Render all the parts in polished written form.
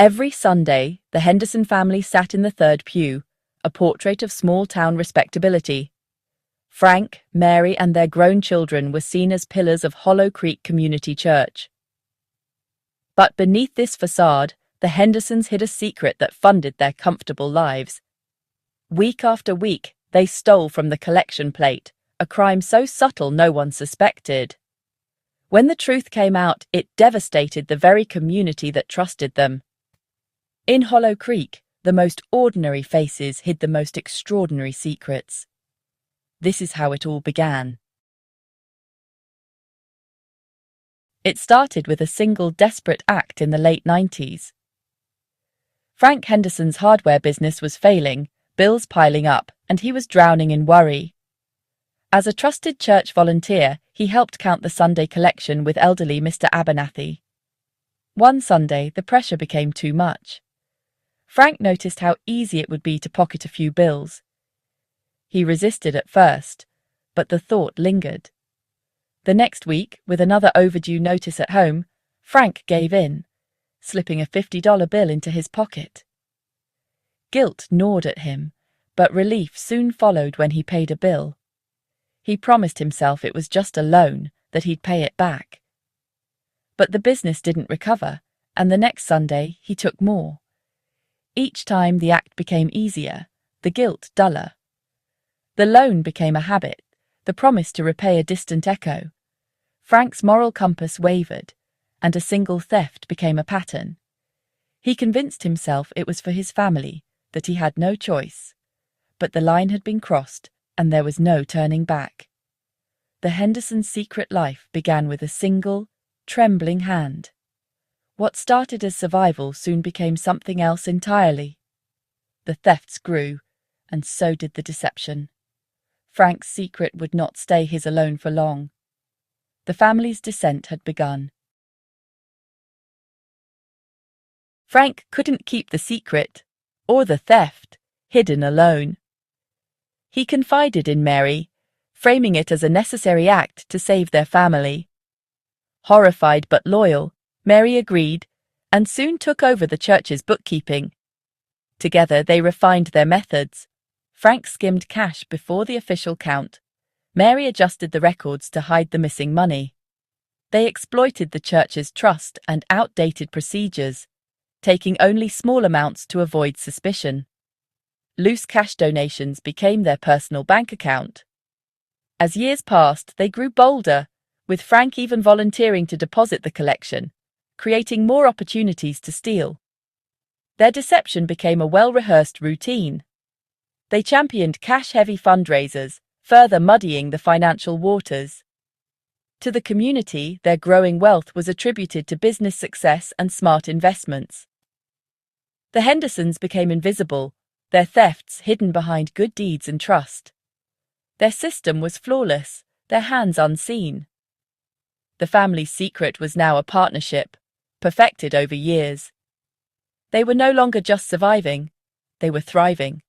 Every Sunday, the Henderson family sat in the third pew, a portrait of small-town respectability. Frank, Mary, and their grown children were seen as pillars of Hollow Creek Community Church. But beneath this facade, the Hendersons hid a secret that funded their comfortable lives. Week after week, they stole from the collection plate, a crime so subtle no one suspected. When the truth came out, it devastated the very community that trusted them. In Hollow Creek, the most ordinary faces hid the most extraordinary secrets. This is how it all began. It started with a single desperate act in the late 90s. Frank Henderson's hardware business was failing, bills piling up, and he was drowning in worry. As a trusted church volunteer, he helped count the Sunday collection with elderly Mr. Abernathy. One Sunday, the pressure became too much. Frank noticed how easy it would be to pocket a few bills. He resisted at first, but the thought lingered. The next week, with another overdue notice at home, Frank gave in, slipping a $50 bill into his pocket. Guilt gnawed at him, but relief soon followed when he paid a bill. He promised himself it was just a loan, that he'd pay it back. But the business didn't recover, and the next Sunday he took more. Each time the act became easier, the guilt duller. The loan became a habit, the promise to repay a distant echo. Frank's moral compass wavered, and a single theft became a pattern. He convinced himself it was for his family, that he had no choice. But the line had been crossed, and there was no turning back. The Hendersons' secret life began with a single, trembling hand. What started as survival soon became something else entirely. The thefts grew, and so did the deception. Frank's secret would not stay his alone for long. The family's descent had begun. Frank couldn't keep the secret, or the theft, hidden alone. He confided in Mary, framing it as a necessary act to save their family. Horrified but loyal, Mary agreed, and soon took over the church's bookkeeping. Together they refined their methods. Frank skimmed cash before the official count. Mary adjusted the records to hide the missing money. They exploited the church's trust and outdated procedures, taking only small amounts to avoid suspicion. Loose cash donations became their personal bank account. As years passed, they grew bolder, with Frank even volunteering to deposit the collection, creating more opportunities to steal. Their deception became a well-rehearsed routine. They championed cash-heavy fundraisers, further muddying the financial waters. To the community, their growing wealth was attributed to business success and smart investments. The Hendersons became invisible, their thefts hidden behind good deeds and trust. Their system was flawless, their hands unseen. The family's secret was now a partnership, perfected over years. They were no longer just surviving, they were thriving.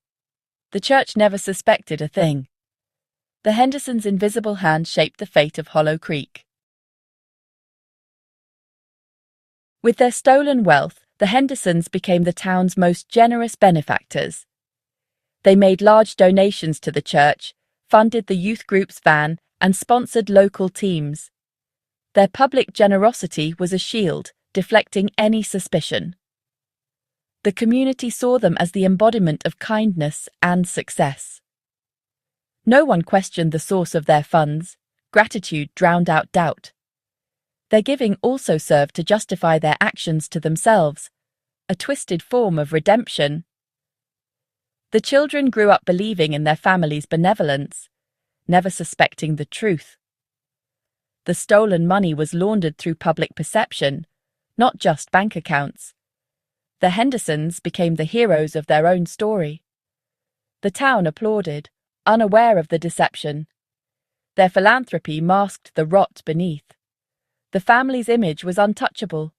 The church never suspected a thing. The Hendersons' invisible hand shaped the fate of Hollow Creek. With their stolen wealth, the Hendersons became the town's most generous benefactors. They made large donations to the church, funded the youth group's van, and sponsored local teams. Their public generosity was a shield, deflecting any suspicion. The community saw them as the embodiment of kindness and success. No one questioned the source of their funds. Gratitude drowned out doubt. Their giving also served to justify their actions to themselves, a twisted form of redemption. The children grew up believing in their family's benevolence, never suspecting the truth. The stolen money was laundered through public perception, not just bank accounts. The Hendersons became the heroes of their own story. The town applauded, unaware of the deception. Their philanthropy masked the rot beneath. The family's image was untouchable.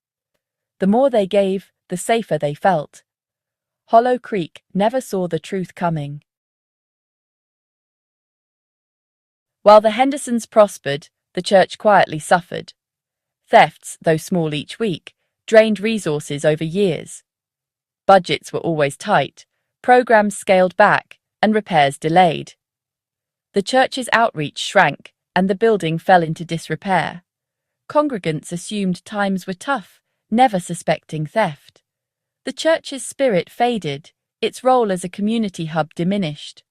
The more they gave, the safer they felt. Hollow Creek never saw the truth coming. While the Hendersons prospered, the church quietly suffered. Thefts, though small each week, drained resources over years. Budgets were always tight, programs scaled back, and repairs delayed. The church's outreach shrank, and the building fell into disrepair. Congregants assumed times were tough, never suspecting theft. The church's spirit faded, its role as a community hub diminished.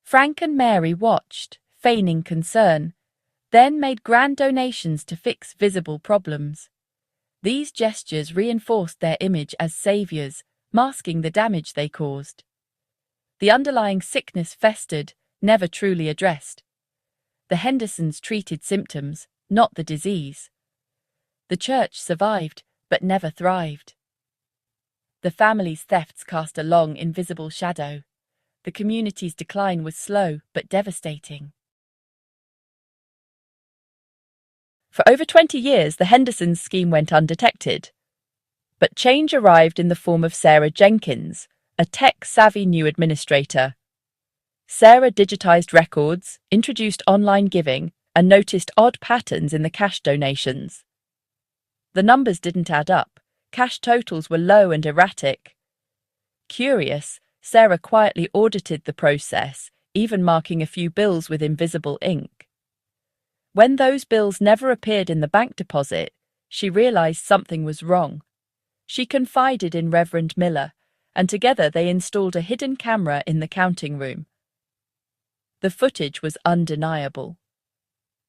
Frank and Mary watched, feigning concern, then made grand donations to fix visible problems. These gestures reinforced their image as saviors, masking the damage they caused. The underlying sickness festered, never truly addressed. The Hendersons treated symptoms, not the disease. The church survived, but never thrived. The family's thefts cast a long, invisible shadow. The community's decline was slow, but devastating. For over 20 years, the Hendersons' scheme went undetected. But change arrived in the form of Sarah Jenkins, a tech-savvy new administrator. Sarah digitized records, introduced online giving, and noticed odd patterns in the cash donations. The numbers didn't add up. Cash totals were low and erratic. Curious, Sarah quietly audited the process, even marking a few bills with invisible ink. When those bills never appeared in the bank deposit, she realized something was wrong. She confided in Reverend Miller, and together they installed a hidden camera in the counting room. The footage was undeniable.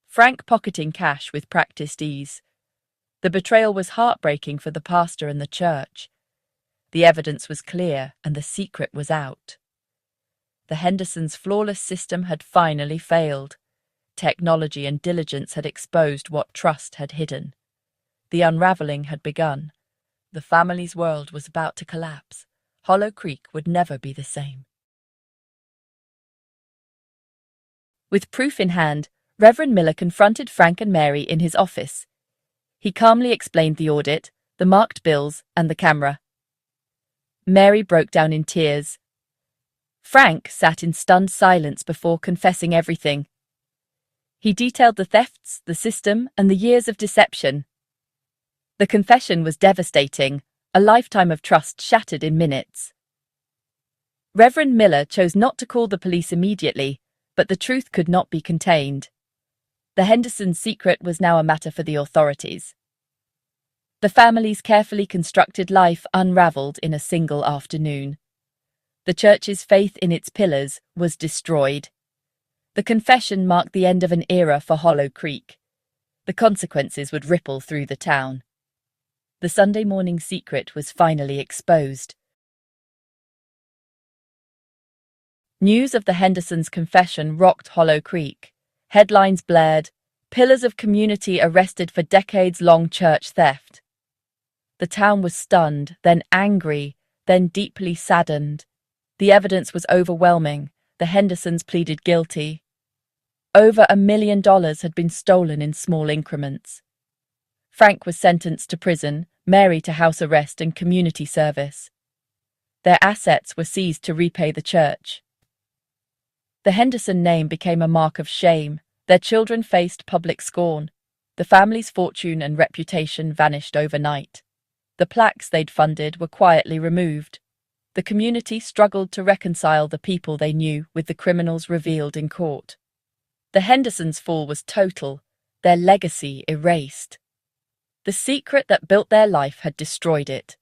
Frank pocketing cash with practiced ease. The betrayal was heartbreaking for the pastor and the church. The evidence was clear, and the secret was out. The Hendersons' flawless system had finally failed. Technology and diligence had exposed what trust had hidden. The unravelling had begun. The family's world was about to collapse. Hollow Creek would never be the same. With proof in hand, Reverend Miller confronted Frank and Mary in his office. He calmly explained the audit, the marked bills, and the camera. Mary broke down in tears. Frank sat in stunned silence before confessing everything. He detailed the thefts, the system, and the years of deception. The confession was devastating, a lifetime of trust shattered in minutes. Reverend Miller chose not to call the police immediately, but the truth could not be contained. The Hendersons' secret was now a matter for the authorities. The family's carefully constructed life unravelled in a single afternoon. The church's faith in its pillars was destroyed. The confession marked the end of an era for Hollow Creek. The consequences would ripple through the town. The Sunday morning secret was finally exposed. News of the Hendersons' confession rocked Hollow Creek. Headlines blared, "Pillars of community arrested for decades-long church theft." The town was stunned, then angry, then deeply saddened. The evidence was overwhelming. The Hendersons pleaded guilty. Over $1 million had been stolen in small increments. Frank was sentenced to prison, Mary to house arrest and community service. Their assets were seized to repay the church. The Henderson name became a mark of shame. Their children faced public scorn. The family's fortune and reputation vanished overnight. The plaques they'd funded were quietly removed. The community struggled to reconcile the people they knew with the criminals revealed in court. The Hendersons' fall was total, their legacy erased. The secret that built their life had destroyed it.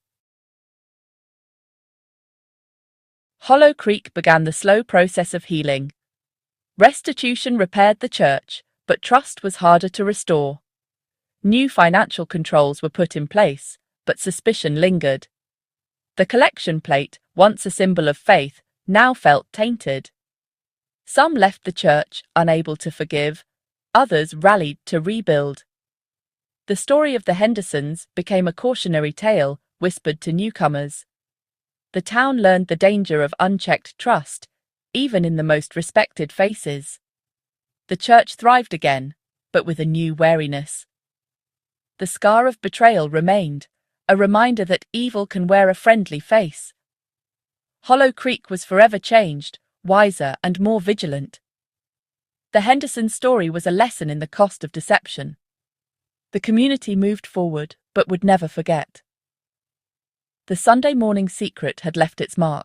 Hollow Creek began the slow process of healing. Restitution repaired the church, but trust was harder to restore. New financial controls were put in place, but suspicion lingered. The collection plate, once a symbol of faith, now felt tainted. Some left the church, unable to forgive. Others rallied to rebuild. The story of the Hendersons became a cautionary tale whispered to newcomers. The town learned the danger of unchecked trust, even in the most respected faces. The church thrived again, but with a new wariness. The scar of betrayal remained, a reminder that evil can wear a friendly face. Hollow Creek was forever changed, wiser and more vigilant. The Henderson story was a lesson in the cost of deception. The community moved forward, but would never forget. The Sunday morning secret had left its mark.